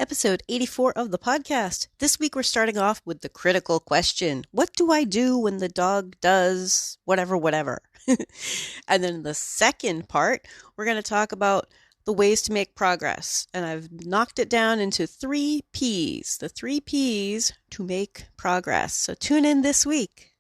episode 84 of the podcast. This week we're starting off with the critical question. What do I do when the dog does whatever? And then in the second part, we're going to talk about the ways to make progress. And I've knocked it down into 3 Ps, the 3 Ps to make progress. So tune in this week.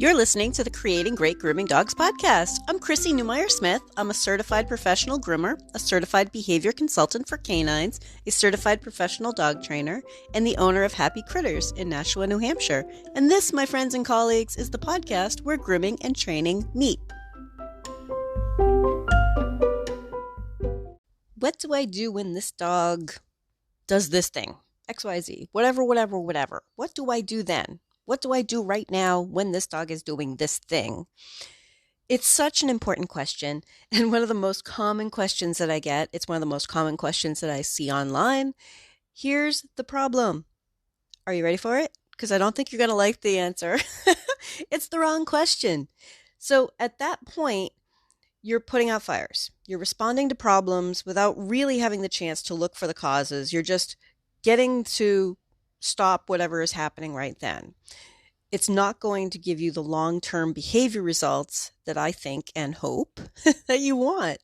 You're listening to the Creating Great Grooming Dogs podcast. I'm Chrissy Newmeyer-Smith. I'm a certified professional groomer, a certified behavior consultant for canines, a certified professional dog trainer, and the owner of Happy Critters in Nashua, New Hampshire. And this, my friends and colleagues, is the podcast where grooming and training meet. What do I do when this dog does this thing? XYZ, whatever. What do I do then? What do I do right now when this dog is doing this thing? It's such an important question, and one of the most common questions that I get. It's one of the most common questions that I see online. Here's the problem. Are you ready for it? Because I don't think you're going to like the answer. It's the wrong question. So at that point, you're putting out fires. You're responding to problems without really having the chance to look for the causes. You're just getting to stop whatever is happening right then. It's not going to give you the long-term behavior results that I think and hope that you want.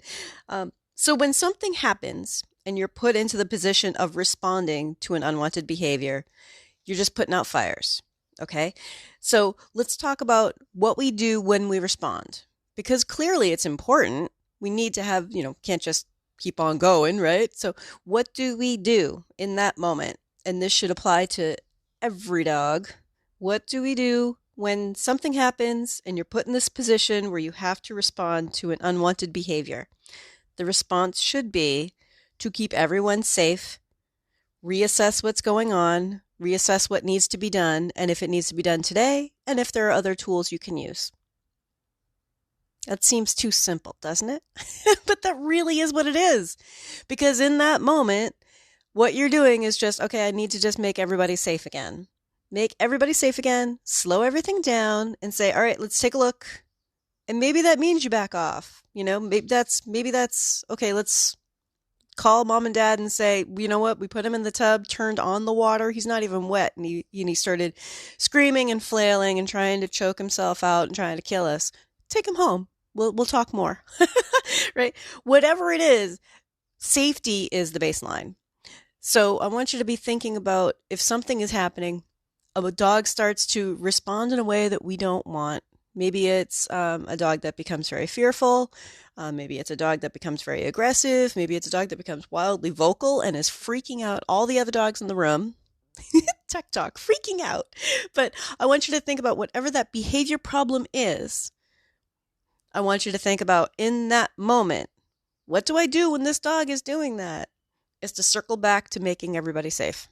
So when something happens and you're put into the position of responding to an unwanted behavior, you're just putting out fires. Okay? So let's talk about what we do when we respond, because clearly it's important. We need to have, can't just keep on going, right? So what do we do in that moment? And this should apply to every dog. What do we do when something happens and you're put in this position where you have to respond to an unwanted behavior? The response should be to keep everyone safe, reassess what's going on, reassess what needs to be done, and if it needs to be done today, and if there are other tools you can use. That seems too simple, doesn't it? But that really is what it is. Because in that moment, what you're doing is just, okay, I need to just make everybody safe again. Make everybody safe again, slow everything down, and say, all right, let's take a look. And maybe that means you back off. Maybe that's, okay, let's call mom and dad and say, you know what, we put him in the tub, turned on the water, he's not even wet. And he started screaming and flailing and trying to choke himself out and trying to kill us. Take him home. We'll talk more, right? Whatever it is, safety is the baseline. So I want you to be thinking about if something is happening, a dog starts to respond in a way that we don't want. Maybe it's a dog that becomes very fearful. Maybe it's a dog that becomes very aggressive. Maybe it's a dog that becomes wildly vocal and is freaking out all the other dogs in the room. Tech talk, freaking out. But I want you to think about whatever that behavior problem is. I want you to think about in that moment, what do I do when this dog is doing that? Is to circle back to making everybody safe.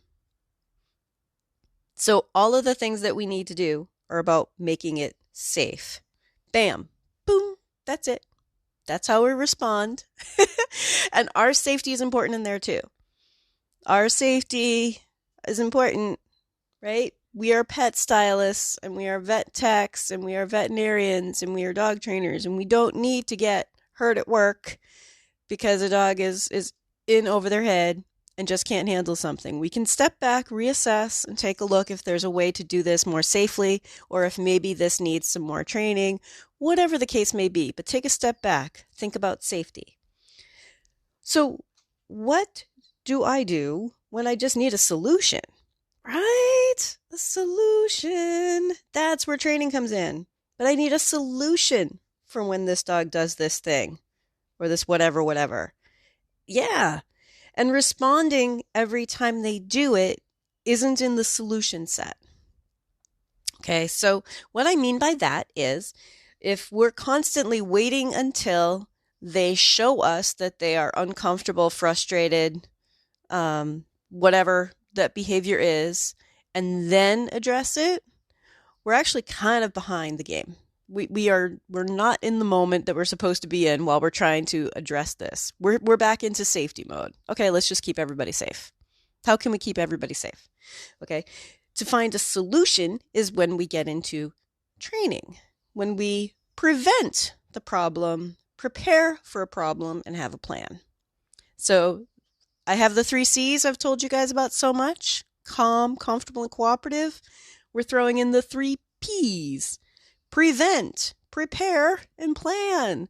So all of the things that we need to do are about making it safe. Bam, boom, that's it. That's how we respond. And our safety is important in there too. Our safety is important, right? We are pet stylists and we are vet techs and we are veterinarians and we are dog trainers, and we don't need to get hurt at work because a dog is in over their head and just can't handle something. We can step back, reassess, and take a look if there's a way to do this more safely, or if maybe this needs some more training, whatever the case may be. But take a step back, think about safety. So what do I do when I just need a solution? Right? A solution. That's where training comes in. But I need a solution for when this dog does this thing or this whatever. Yeah. And responding every time they do it isn't in the solution set. Okay, so what I mean by that is if we're constantly waiting until they show us that they are uncomfortable, frustrated, whatever that behavior is, and then address it, we're actually kind of behind the game. We're not in the moment that we're supposed to be in while we're trying to address this. We're back into safety mode. Okay, let's just keep everybody safe. How can we keep everybody safe? Okay, to find a solution is when we get into training, when we prevent the problem, prepare for a problem, and have a plan. So I have the 3 C's I've told you guys about so much. Calm, comfortable, and cooperative. We're throwing in the 3 P's. Prevent, prepare, and plan.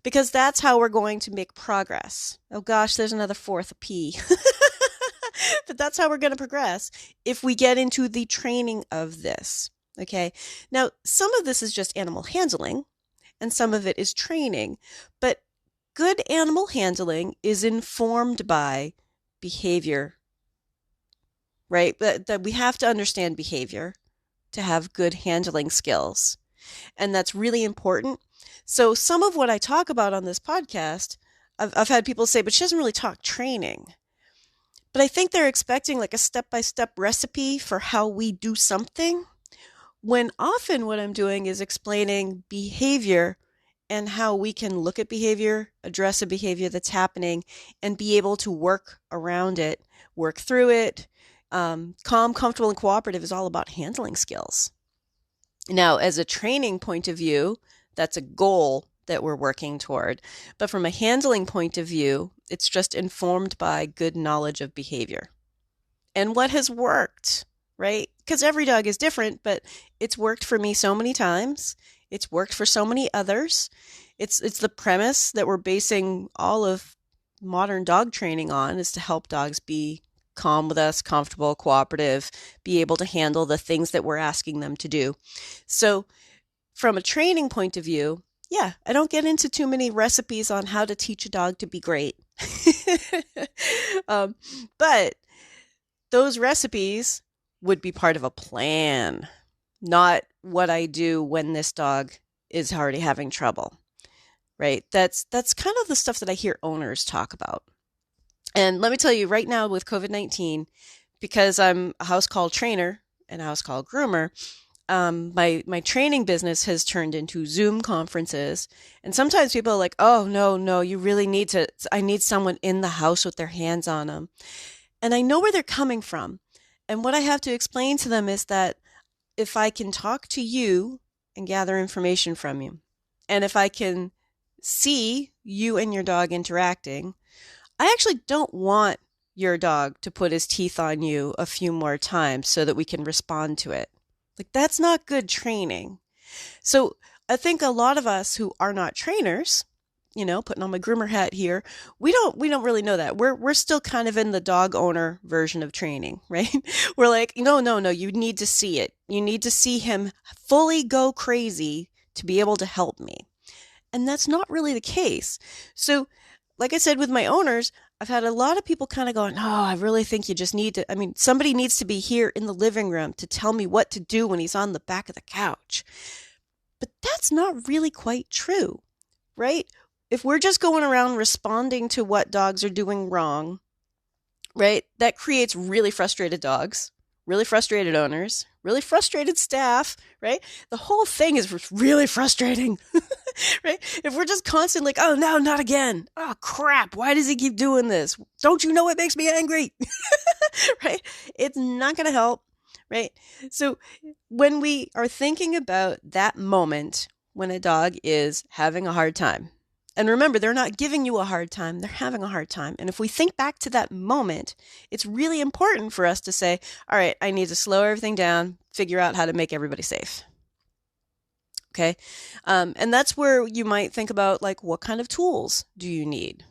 Because that's how we're going to make progress. Oh gosh, there's another 4th, a P. But that's how we're going to progress if we get into the training of this. Okay. Now, some of this is just animal handling and some of it is training, but good animal handling is informed by behavior, right? That we have to understand behavior to have good handling skills. And that's really important. So some of what I talk about on this podcast, I've had people say, but she doesn't really talk training. But I think they're expecting like a step-by-step recipe for how we do something, when often what I'm doing is explaining behavior and how we can look at behavior, address a behavior that's happening, and be able to work around it, work through it. Calm, comfortable, and cooperative is all about handling skills. Now, as a training point of view, that's a goal that we're working toward. But from a handling point of view, it's just informed by good knowledge of behavior and what has worked, right? Because every dog is different, but it's worked for me so many times. It's worked for so many others. It's the premise that we're basing all of modern dog training on, is to help dogs be calm with us, comfortable, cooperative, be able to handle the things that we're asking them to do. So from a training point of view, yeah, I don't get into too many recipes on how to teach a dog to be great. But those recipes would be part of a plan, not what I do when this dog is already having trouble, right? That's kind of the stuff that I hear owners talk about. And let me tell you right now with COVID-19, because I'm a house call trainer and a house call groomer, my training business has turned into Zoom conferences. And sometimes people are like, oh, no, you really I need someone in the house with their hands on them. And I know where they're coming from. And what I have to explain to them is that if I can talk to you and gather information from you, and if I can see you and your dog interacting, I actually don't want your dog to put his teeth on you a few more times so that we can respond to it. Like, that's not good training. So I think a lot of us who are not trainers, putting on my groomer hat here, we don't really know that. We're still kind of in the dog owner version of training, right? We're like, no, you need to see it. You need to see him fully go crazy to be able to help me. And that's not really the case. So like I said, with my owners, I've had a lot of people kind of going, oh, I really think you just need to, somebody needs to be here in the living room to tell me what to do when he's on the back of the couch. But that's not really quite true, right? If we're just going around responding to what dogs are doing wrong, right, that creates really frustrated dogs, really frustrated owners, really frustrated staff, right? The whole thing is really frustrating, right? If we're just constantly like, oh, no, not again. Oh, crap. Why does he keep doing this? Don't you know it makes me angry? Right? It's not going to help, right? So when we are thinking about that moment when a dog is having a hard time, and remember, they're not giving you a hard time, they're having a hard time. And if we think back to that moment, it's really important for us to say, all right, I need to slow everything down, figure out how to make everybody safe. Okay. And that's where you might think about, like, what kind of tools do you need?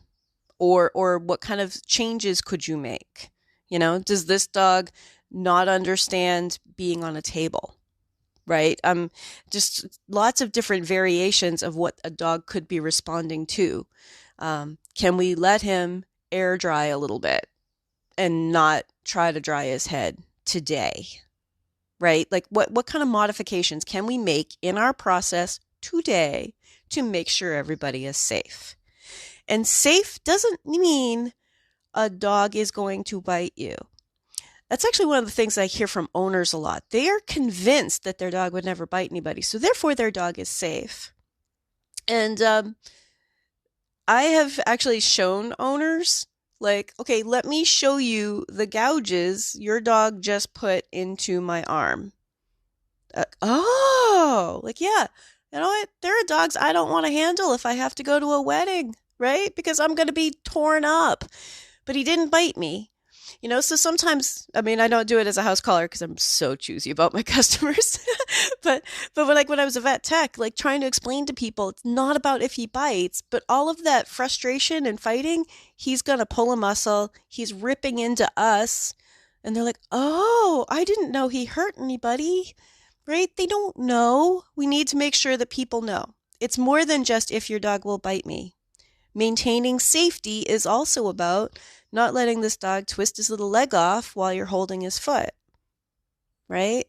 Or what kind of changes could you make? Does this dog not understand being on a table? Right? Just lots of different variations of what a dog could be responding to. Can we let him air dry a little bit and not try to dry his head today? Right? Like, what kind of modifications can we make in our process today to make sure everybody is safe? And safe doesn't mean a dog is going to bite you. That's actually one of the things I hear from owners a lot. They are convinced that their dog would never bite anybody, so therefore their dog is safe. And I have actually shown owners, like, okay, let me show you the gouges your dog just put into my arm. Yeah, You know what? There are dogs I don't want to handle if I have to go to a wedding, right? Because I'm going to be torn up. But he didn't bite me. So sometimes, I mean, I don't do it as a house caller because I'm so choosy about my customers. but when I was a vet tech, like trying to explain to people, it's not about if he bites, but all of that frustration and fighting, he's going to pull a muscle. He's ripping into us. And they're like, oh, I didn't know he hurt anybody, right? They don't know. We need to make sure that people know. It's more than just if your dog will bite me. Maintaining safety is also about not letting this dog twist his little leg off while you're holding his foot, right?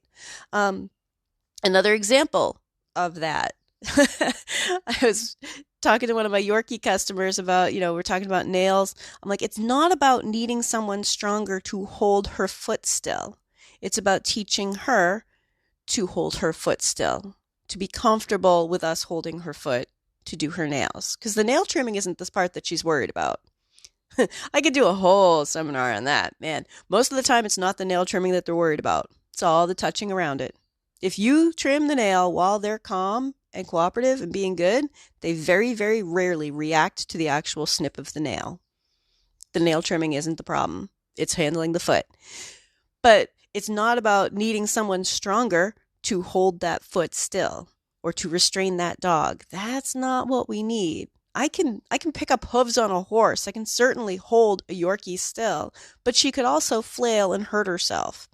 Another example of that. I was talking to one of my Yorkie customers about, we're talking about nails. I'm like, it's not about needing someone stronger to hold her foot still. It's about teaching her to hold her foot still, to be comfortable with us holding her foot to do her nails. Because the nail trimming isn't this part that she's worried about. I could do a whole seminar on that, man. Most of the time, it's not the nail trimming that they're worried about. It's all the touching around it. If you trim the nail while they're calm and cooperative and being good, they very, very rarely react to the actual snip of the nail. The nail trimming isn't the problem. It's handling the foot. But it's not about needing someone stronger to hold that foot still or to restrain that dog. That's not what we need. I can pick up hooves on a horse. I can certainly hold a Yorkie still, but she could also flail and hurt herself.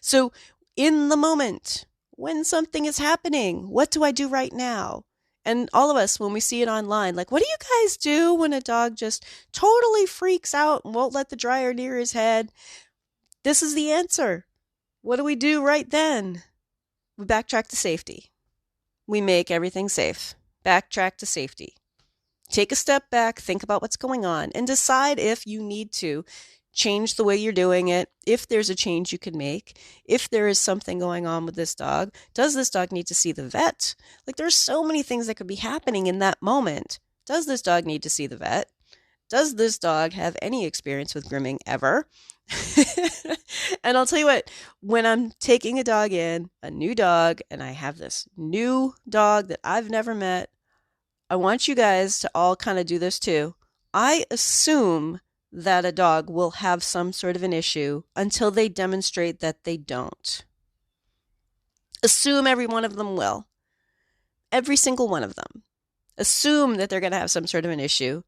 So in the moment, when something is happening, what do I do right now? And all of us, when we see it online, like, what do you guys do when a dog just totally freaks out and won't let the dryer near his head? This is the answer. What do we do right then? We backtrack to safety. We make everything safe. Backtrack to safety. Take a step back, think about what's going on, and decide if you need to change the way you're doing it, if there's a change you can make, if there is something going on with this dog. Does this dog need to see the vet? Like, there's so many things that could be happening in that moment. Does this dog need to see the vet? Does this dog have any experience with grooming ever? And I'll tell you what, when I'm taking a dog in, a new dog, and I have this new dog that I've never met, I want you guys to all kind of do this too. I assume that a dog will have some sort of an issue until they demonstrate that they don't. Assume every one of them will. Every single one of them. Assume that they're going to have some sort of an issue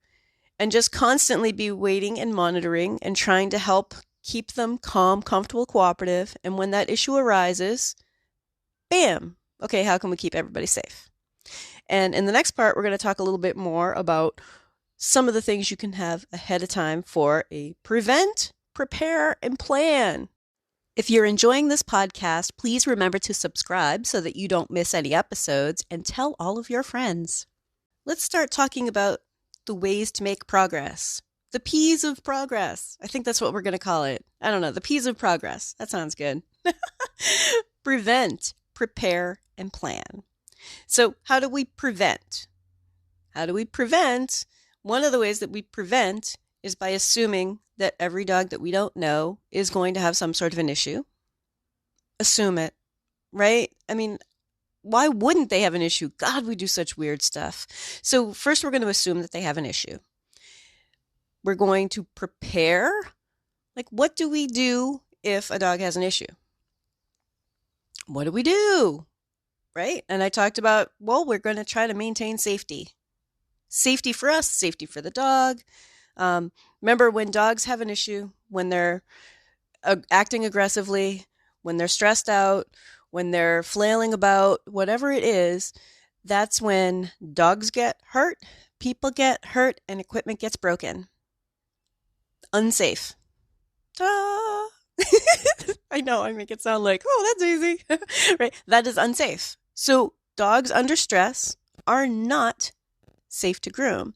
and just constantly be waiting and monitoring and trying to help keep them calm, comfortable, cooperative. And when that issue arises, bam, okay, how can we keep everybody safe? And in the next part, we're going to talk a little bit more about some of the things you can have ahead of time for a prevent, prepare, and plan. If you're enjoying this podcast, please remember to subscribe so that you don't miss any episodes, and tell all of your friends. Let's start talking about the ways to make progress. The P's of progress. I think that's what we're going to call it. I don't know. The P's of progress. That sounds good. Prevent, prepare, and plan. So how do we prevent? How do we prevent? One of the ways that we prevent is by assuming that every dog that we don't know is going to have some sort of an issue. Assume it, right? I mean, why wouldn't they have an issue? God, we do such weird stuff. So first we're going to assume that they have an issue. We're going to prepare. Like, what do we do if a dog has an issue? What do we do? Right? And I talked about, well, we're going to try to maintain safety. Safety for us, safety for the dog. Remember, when dogs have an issue, when they're acting aggressively, when they're stressed out, when they're flailing about, whatever it is, that's when dogs get hurt, people get hurt, and equipment gets broken. Unsafe. Ta! I know, I make it sound like, oh, that's easy. Right? That is unsafe. So dogs under stress are not safe to groom.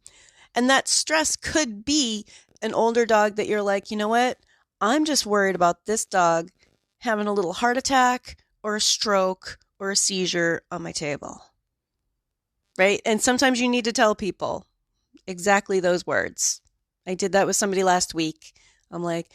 And that stress could be an older dog that you're like, you know what? I'm just worried about this dog having a little heart attack or a stroke or a seizure on my table. Right? And sometimes you need to tell people exactly those words. I did that with somebody last week. I'm like,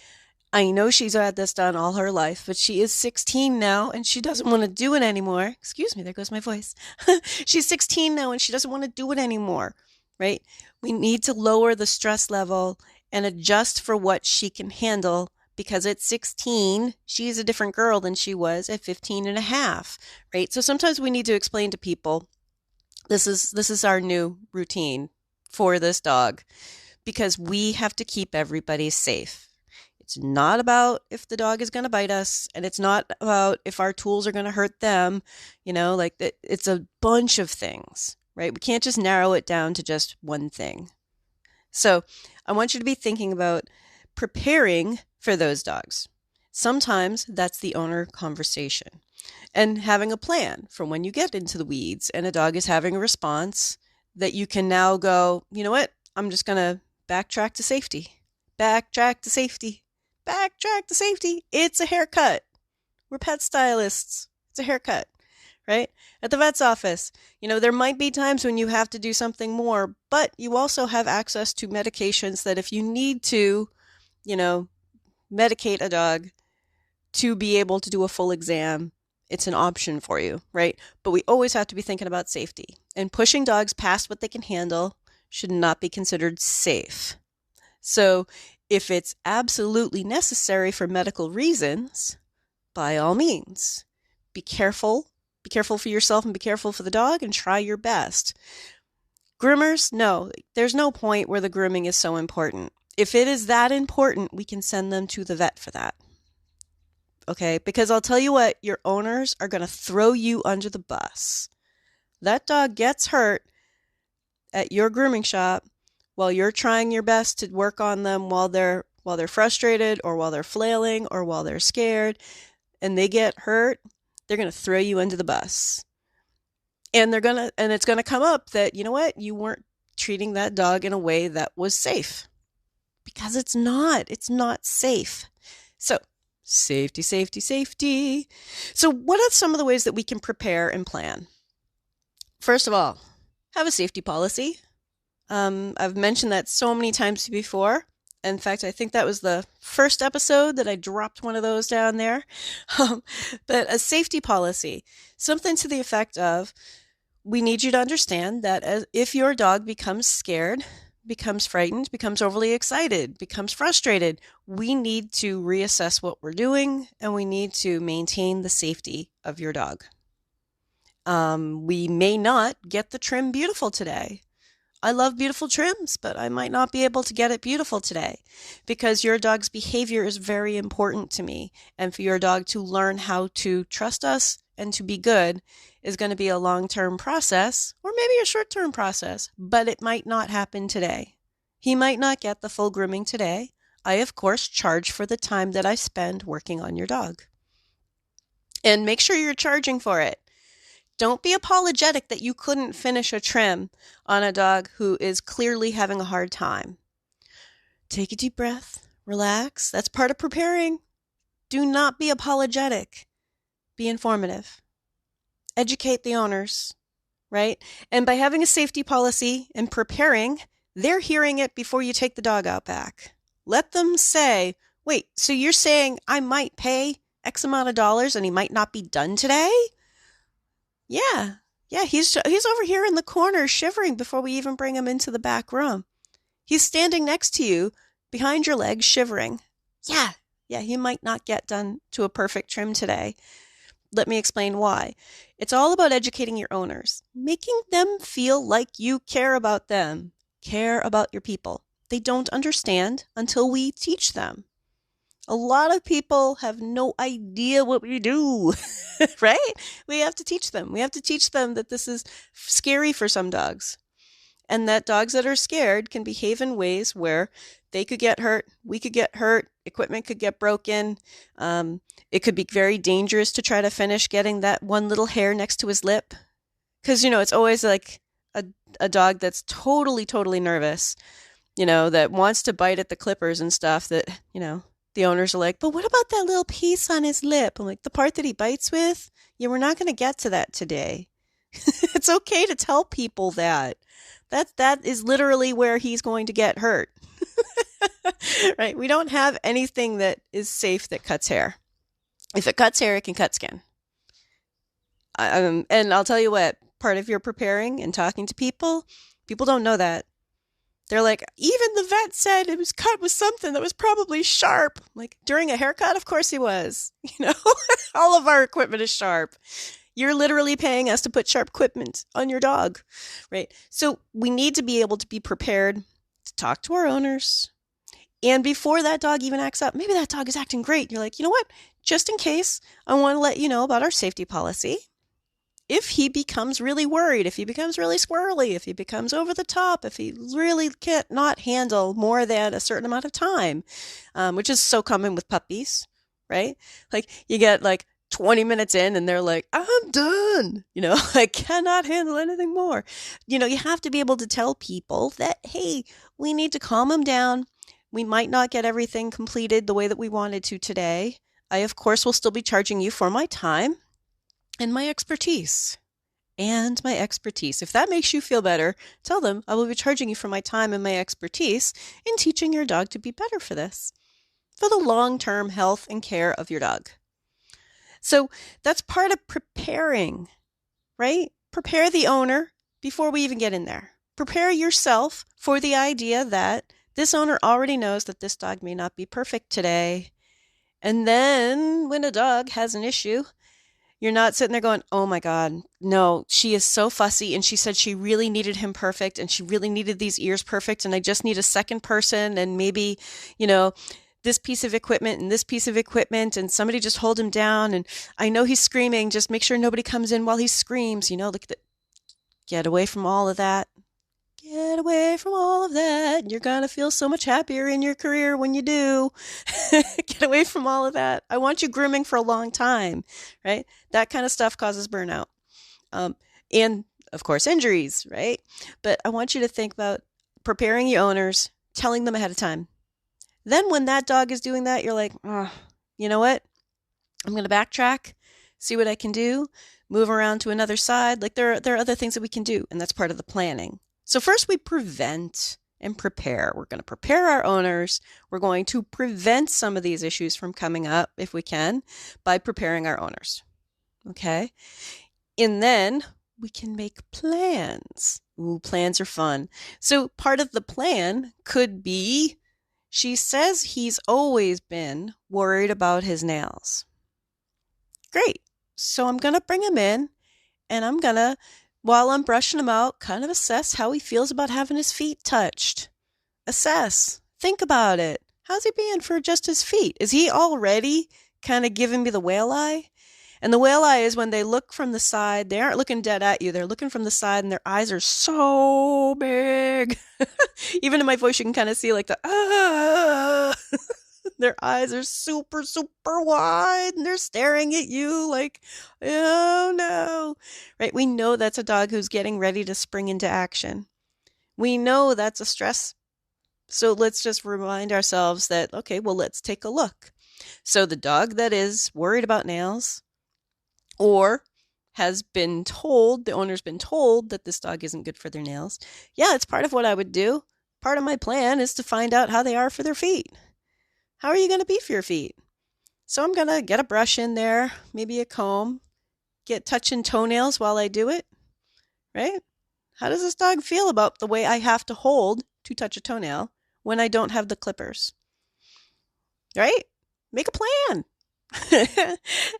I know she's had this done all her life, but she is 16 now and she doesn't want to do it anymore. Excuse me, there goes my voice. She's 16 now and she doesn't want to do it anymore, right? We need to lower the stress level and adjust for what she can handle, because at 16, she's a different girl than she was at 15 and a half, right? So sometimes we need to explain to people, this is our new routine for this dog, because we have to keep everybody safe. It's not about if the dog is going to bite us, and it's not about if our tools are going to hurt them. Like it's a bunch of things, right? We can't just narrow it down to just one thing. So I want you to be thinking about preparing for those dogs. Sometimes that's the owner conversation, and having a plan for when you get into the weeds and a dog is having a response that you can now go, you know what? I'm just going to backtrack to safety. Backtrack to safety. Backtrack to safety. It's a haircut. We're pet stylists. It's a haircut, right? At the vet's office, there might be times when you have to do something more, but you also have access to medications that if you need to, medicate a dog to be able to do a full exam, it's an option for you, right? But we always have to be thinking about safety. And pushing dogs past what they can handle should not be considered safe. So if it's absolutely necessary for medical reasons, by all means, be careful. Be careful for yourself and be careful for the dog, and try your best. Groomers, no, there's no point where the grooming is so important. If it is that important, we can send them to the vet for that. Okay? Because I'll tell you what, your owners are going to throw you under the bus. That dog gets hurt at your grooming shop while you're trying your best to work on them while they're frustrated, or while they're flailing, or while they're scared, and they get hurt, they're going to throw you under the bus. And it's going to come up that, you know what, you weren't treating that dog in a way that was safe. Because it's not safe. So, safety, safety, safety. So what are some of the ways that we can prepare and plan? First of all, have a safety policy. I've mentioned that so many times before. In fact, I think that was the first episode that I dropped one of those down there. But a safety policy, something to the effect of, we need you to understand that if your dog becomes scared, becomes frightened, becomes overly excited, becomes frustrated, we need to reassess what we're doing, and we need to maintain the safety of your dog. We may not get the trim beautiful today. I love beautiful trims, but I might not be able to get it beautiful today, because your dog's behavior is very important to me. And for your dog to learn how to trust us and to be good is going to be a long-term process, or maybe a short-term process, but it might not happen today. He might not get the full grooming today. I, of course, charge for the time that I spend working on your dog. And make sure you're charging for it. Don't be apologetic that you couldn't finish a trim on a dog who is clearly having a hard time. Take a deep breath, relax. That's part of preparing. Do not be apologetic. Be informative. Educate the owners, right? And by having a safety policy and preparing, they're hearing it before you take the dog out back. Let them say, wait, so you're saying I might pay X amount of dollars and he might not be done today? Yeah, he's over here in the corner shivering before we even bring him into the back room. He's standing next to you, behind your legs, shivering. Yeah, he might not get done to a perfect trim today. Let me explain why. It's all about educating your owners, making them feel like you care about them, care about your people. They don't understand until we teach them. A lot of people have no idea what we do, right? We have to teach them. We have to teach them that this is scary for some dogs, and that dogs that are scared can behave in ways where they could get hurt, we could get hurt, equipment could get broken. It could be very dangerous to try to finish getting that one little hair next to his lip. Because, it's always like a dog that's totally, totally nervous, that wants to bite at the clippers and stuff that, the owners are like, but what about that little piece on his lip? I'm like, the part that he bites with? Yeah, we're not going to get to that today. It's okay to tell people that. That is literally where he's going to get hurt. Right? We don't have anything that is safe that cuts hair. If it cuts hair, it can cut skin. And I'll tell you what, part of your preparing and talking to people, people don't know that. They're like, even the vet said it was cut with something that was probably sharp. Like, during a haircut, of course he was. All of our equipment is sharp. You're literally paying us to put sharp equipment on your dog, right? So we need to be able to be prepared to talk to our owners. And before that dog even acts up, maybe that dog is acting great. You're like, you know what? Just in case, I want to let you know about our safety policy. If he becomes really worried, if he becomes really squirrely, if he becomes over the top, if he really can't not handle more than a certain amount of time, which is so common with puppies, right? Like, you get like 20 minutes in and they're like, I'm done. I cannot handle anything more. You have to be able to tell people that, hey, we need to calm them down. We might not get everything completed the way that we wanted to today. I, of course, will still be charging you for my time and my expertise. If that makes you feel better, tell them I will be charging you for my time and my expertise in teaching your dog to be better for this, for the long-term health and care of your dog. So that's part of preparing, right? Prepare the owner before we even get in there. Prepare yourself for the idea that this owner already knows that this dog may not be perfect today. And then when a dog has an issue, you're not sitting there going, oh my God, no, she is so fussy. And she said she really needed him perfect and she really needed these ears perfect. And I just need a second person and maybe, this piece of equipment and this piece of equipment and somebody just hold him down. And I know he's screaming. Just make sure nobody comes in while he screams, get away from all of that. Get away from all of that. You're going to feel so much happier in your career when you do. Get away from all of that. I want you grooming for a long time, right? That kind of stuff causes burnout. And, of course, injuries, right? But I want you to think about preparing your owners, telling them ahead of time. Then when that dog is doing that, you're like, oh, you know what? I'm going to backtrack, see what I can do, move around to another side. Like there are other things that we can do, and that's part of the planning. So first we prevent and prepare. We're going to prepare our owners. We're going to prevent some of these issues from coming up, if we can, by preparing our owners. Okay? And then we can make plans. Ooh, plans are fun. So part of the plan could be, she says he's always been worried about his nails. Great. So I'm going to bring him in and I'm going to, while I'm brushing him out, kind of assess how he feels about having his feet touched. Assess. Think about it. How's he being for just his feet? Is he already kind of giving me the whale eye? And the whale eye is when they look from the side. They aren't looking dead at you. They're looking from the side and their eyes are so big. Even in my voice, you can kind of see like the, Their eyes are super, super wide and they're staring at you like, oh no, right? We know that's a dog who's getting ready to spring into action. We know that's a stress. So let's just remind ourselves that, okay, well, let's take a look. So the dog that is worried about nails or has been told, the owner's been told that this dog isn't good for their nails. Yeah, it's part of what I would do. Part of my plan is to find out how they are for their feet. How are you going to be for your feet? So I'm going to get a brush in there, maybe a comb, get touching toenails while I do it, right? How does this dog feel about the way I have to hold to touch a toenail when I don't have the clippers? Right? Make a plan.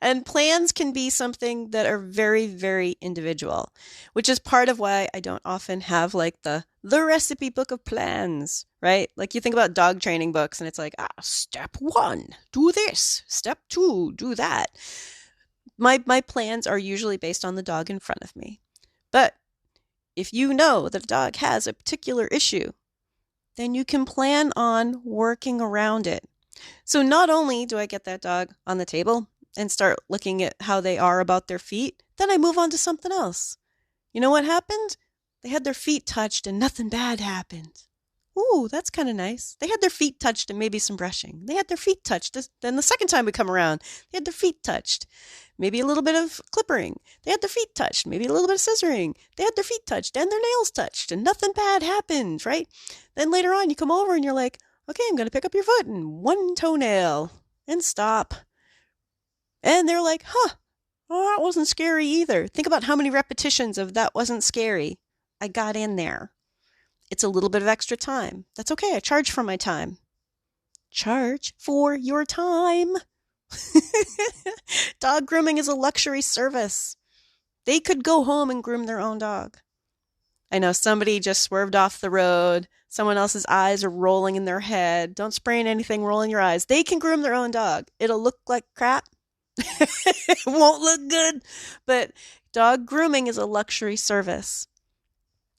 And plans can be something that are very, very individual, which is part of why I don't often have like the recipe book of plans, right? Like you think about dog training books and it's like, step 1, do this. Step 2, do that. My plans are usually based on the dog in front of me. But if you know that a dog has a particular issue, then you can plan on working around it. So not only do I get that dog on the table and start looking at how they are about their feet, then I move on to something else. You know what happened? They had their feet touched and nothing bad happened. Ooh, that's kind of nice. They had their feet touched and maybe some brushing. They had their feet touched. Then the second time we come around, they had their feet touched. Maybe a little bit of clippering. They had their feet touched. Maybe a little bit of scissoring. They had their feet touched and their nails touched and nothing bad happened, right? Then later on you come over and you're like, Okay, I'm going to pick up your foot and one toenail and stop. And they're like, huh, well, that wasn't scary either. Think about how many repetitions of that wasn't scary. I got in there. It's a little bit of extra time. That's okay. I charge for my time. Charge for your time. Dog grooming is a luxury service. They could go home and groom their own dog. I know somebody just swerved off the road. Someone else's eyes are rolling in their head. Don't sprain anything, roll in your eyes. They can groom their own dog. It'll look like crap. It won't look good. But dog grooming is a luxury service.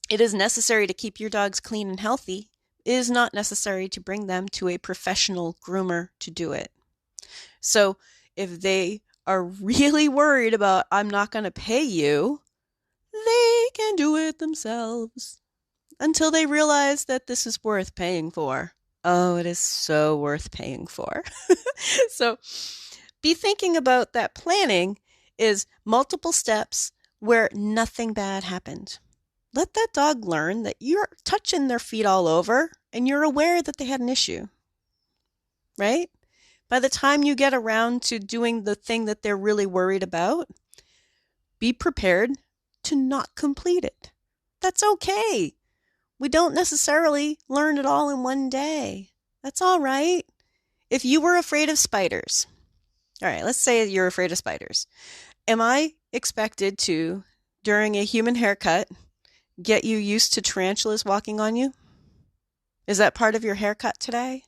It is necessary to keep your dogs clean and healthy. It is not necessary to bring them to a professional groomer to do it. So if they are really worried about, I'm not going to pay you, they can do it themselves until they realize that this is worth paying for. Oh, it is so worth paying for. So be thinking about that planning is multiple steps where nothing bad happened. Let that dog learn that you're touching their feet all over and you're aware that they had an issue, right? By the time you get around to doing the thing that they're really worried about, be prepared to not complete it. That's okay. We don't necessarily learn it all in one day. That's all right. If you were afraid of spiders, all right, let's say you're afraid of spiders. Am I expected to, during a human haircut, get you used to tarantulas walking on you? Is that part of your haircut today?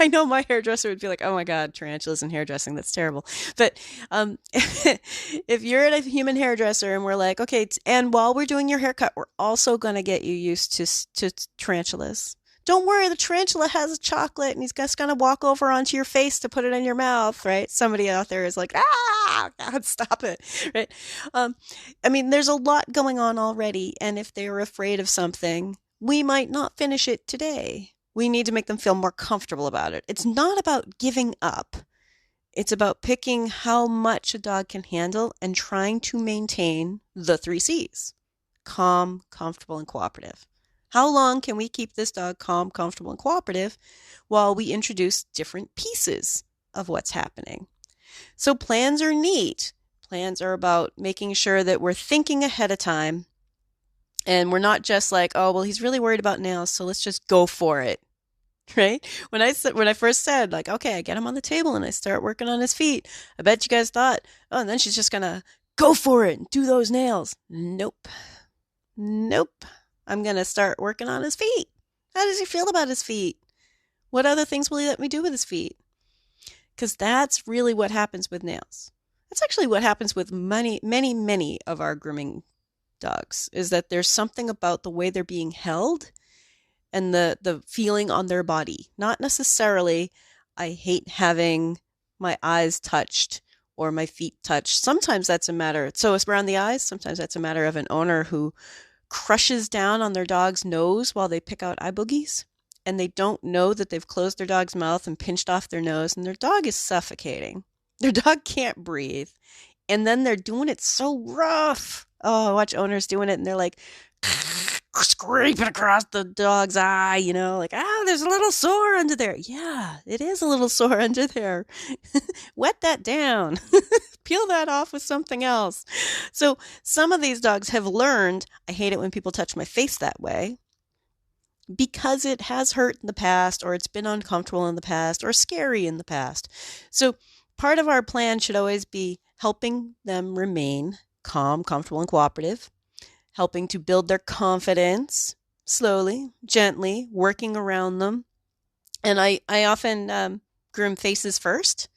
I know my hairdresser would be like, oh my God, tarantulas and hairdressing, that's terrible. But if you're at a human hairdresser and we're like, okay, and while we're doing your haircut, we're also going to get you used to tarantulas. Don't worry, the tarantula has a chocolate and he's just going to walk over onto your face to put it in your mouth, right? Somebody out there is like, ah, God, stop it, right? I mean, there's a lot going on already. And if they're afraid of something, we might not finish it today. We need to make them feel more comfortable about it. It's not about giving up. It's about picking how much a dog can handle and trying to maintain the 3 C's. Calm, comfortable, and cooperative. How long can we keep this dog calm, comfortable, and cooperative while we introduce different pieces of what's happening? So plans are neat. Plans are about making sure that we're thinking ahead of time. And we're not just like, oh, well, he's really worried about nails, so let's just go for it, right? When I first said, like, okay, I get him on the table and I start working on his feet, I bet you guys thought, oh, and then she's just going to go for it and do those nails. Nope. I'm going to start working on his feet. How does he feel about his feet? What other things will he let me do with his feet? Because that's really what happens with nails. That's actually what happens with many of our grooming dogs, is that there's something about the way they're being held and the feeling on their body. Not necessarily, I hate having my eyes touched or my feet touched. Sometimes that's a matter, so it's around the eyes, sometimes that's a matter of an owner who crushes down on their dog's nose while they pick out eye boogies, and they don't know that they've closed their dog's mouth and pinched off their nose, and their dog is suffocating. Their dog can't breathe. And then they're doing it so rough. Oh, I watch owners doing it and they're like scraping across the dog's eye, like, there's a little sore under there. Yeah, it is a little sore under there. Wet that down. Peel that off with something else. So some of these dogs have learned, I hate it when people touch my face that way, because it has hurt in the past, or it's been uncomfortable in the past, or scary in the past. So part of our plan should always be helping them remain calm, comfortable, and cooperative, helping to build their confidence slowly, gently, working around them. And I often groom faces first,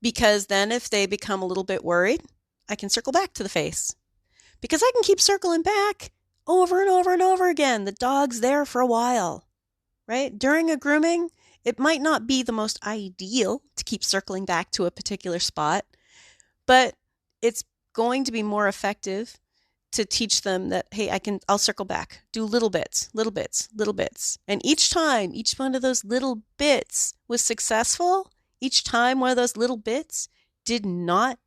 because then if they become a little bit worried, I can circle back to the face. Because I can keep circling back over and over and over again. The dog's there for a while, right? During a grooming, it might not be the most ideal to keep circling back to a particular spot, but it's going to be more effective to teach them that, hey, I'll circle back, do little bits. And each time, each one of those little bits was successful, each time one of those little bits did not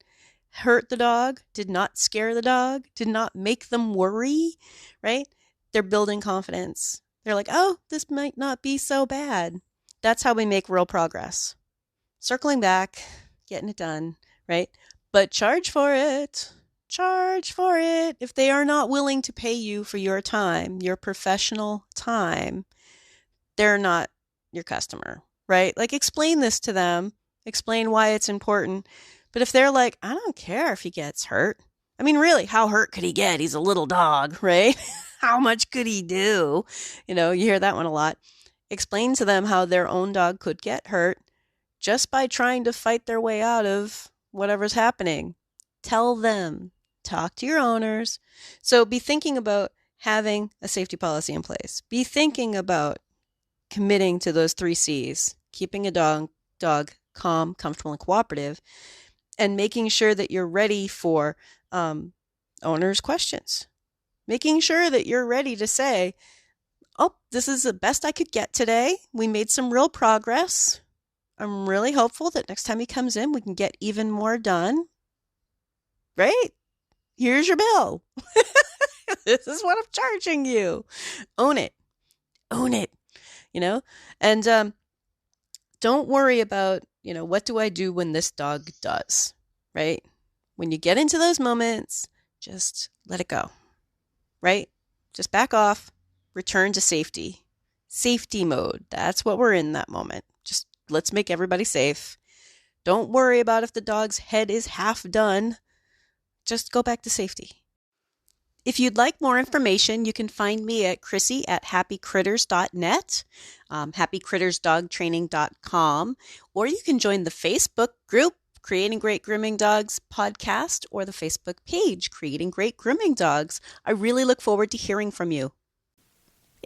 hurt the dog, did not scare the dog, did not make them worry, right? They're building confidence. They're like, oh, this might not be so bad. That's how we make real progress. Circling back, getting it done, right? But charge for it. Charge for it. If they are not willing to pay you for your time, your professional time, they're not your customer, right? Like, explain this to them, explain why it's important. But if they're like, I don't care if he gets hurt. I mean, really, how hurt could he get? He's a little dog, right? How much could he do? You hear that one a lot. Explain to them how their own dog could get hurt just by trying to fight their way out of whatever's happening. Tell them, talk to your owners. So be thinking about having a safety policy in place. Be thinking about committing to those 3 C's, keeping a dog calm, comfortable, and cooperative, and making sure that you're ready for owners' questions. Making sure that you're ready to say, oh, this is the best I could get today. We made some real progress. I'm really hopeful that next time he comes in, we can get even more done. Right? Here's your bill. This is what I'm charging you. Own it. Own it. And don't worry about, what do I do when this dog does, right? When you get into those moments, just let it go, right? Just back off, return to safety. Safety mode. That's what we're in that moment. Just let's make everybody safe. Don't worry about if the dog's head is half done. Just go back to safety. If you'd like more information, you can find me at Chrissy@happycritters.net, happycrittersdogtraining.com, or you can join the Facebook group, Creating Great Grooming Dogs podcast, or the Facebook page, Creating Great Grooming Dogs. I really look forward to hearing from you.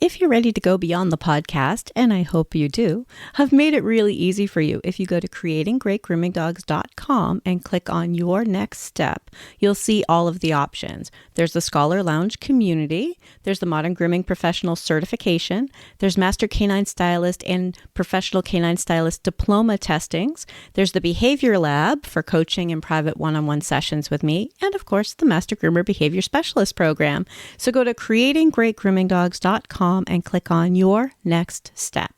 If you're ready to go beyond the podcast, and I hope you do, I've made it really easy for you. If you go to creatinggreatgroomingdogs.com and click on your next step, you'll see all of the options. There's the Scholar Lounge community, there's the Modern Grooming Professional Certification, there's Master Canine Stylist and Professional Canine Stylist Diploma testings, there's the Behavior Lab for coaching and private one-on-one sessions with me, and of course the Master Groomer Behavior Specialist program. So go to creatinggreatgroomingdogs.com and click on your next step.